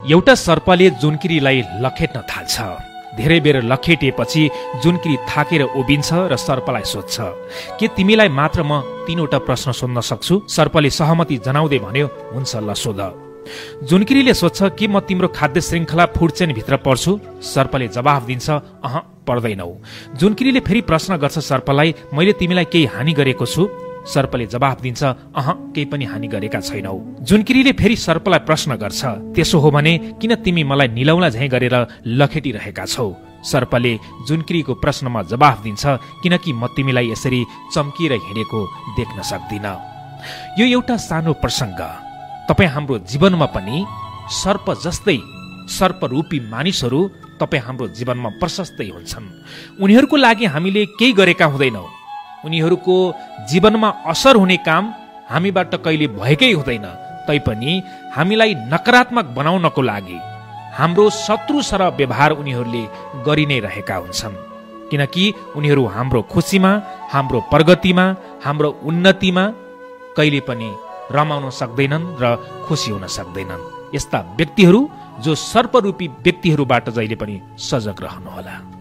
एउटा सर्पले जुनकिरीलाई लखेट्न थाल्छ। धेरै बेर लखेटिएपछि जुनकिरी थाकेर उभिन्छ र सर्पलाई सोध्छ, के तिमीलाई मात्र म 3वटा प्रश्न सोध्न सक्छु? सर्पले सहमति जनाउँदै भन्यो, हुन्छ ल सोध। जुनकिरीले सोध्छ, के म तिम्रो खाद्य श्रृङ्खला फुड चेन भित्र पर्छु? सर्पले जवाफ दिन्छ, अह पर्दैनौ। जुनकिरीले फेरि प्रश्न गर्छ सर्पलाई, मैले तिमीलाई केही हानि गरेको छु? सर्पले जवाफ दिन्छ, अह केही पनि हानि गरेका छैनौ। जुनकिरीले फेरि सर्पलाई प्रश्न गर्छ, त्यसो हो भने किन तिमी मलाई निलौला झैं गरेर लखेटिरहेका छौ? सर्पले जुनकिरीको प्रश्नमा जवाफ दिन्छ, किनकि म तिमीलाई यसरी चम्किएर हिँडेको देख्न सक्दिन। यो एउटा सानो प्रसङ्ग। तपाईँ हाम्रो जीवनमा पनि सर्प जस्तै सर्परूपी मानिसहरू तपाईँ हाम्रो जीवनमा प्रशस्तै हुन्छन्। उनीहरूको लागि हामीले केही गरेका हुँदैनौँ। उनीहरूको जीवनमा असर हुने काम हामीबाट कहिले भएकै हुँदैन। तैपनि हामीलाई नकारात्मक बनाउनको लागि हाम्रो शत्रु सरह व्यवहार उनीहरूले गरि नै रहेका हुन्छन्। किनकि उनीहरू हाम्रो खुसीमा, हाम्रो प्रगतिमा, हाम्रो उन्नतिमा कहिले पनि रमाउन सक्दैनन् र खुसी हुन सक्दैनन्। यस्ता व्यक्तिहरू जो सर्परूपी व्यक्तिहरूबाट जहिले पनि सजग रहनुहोला।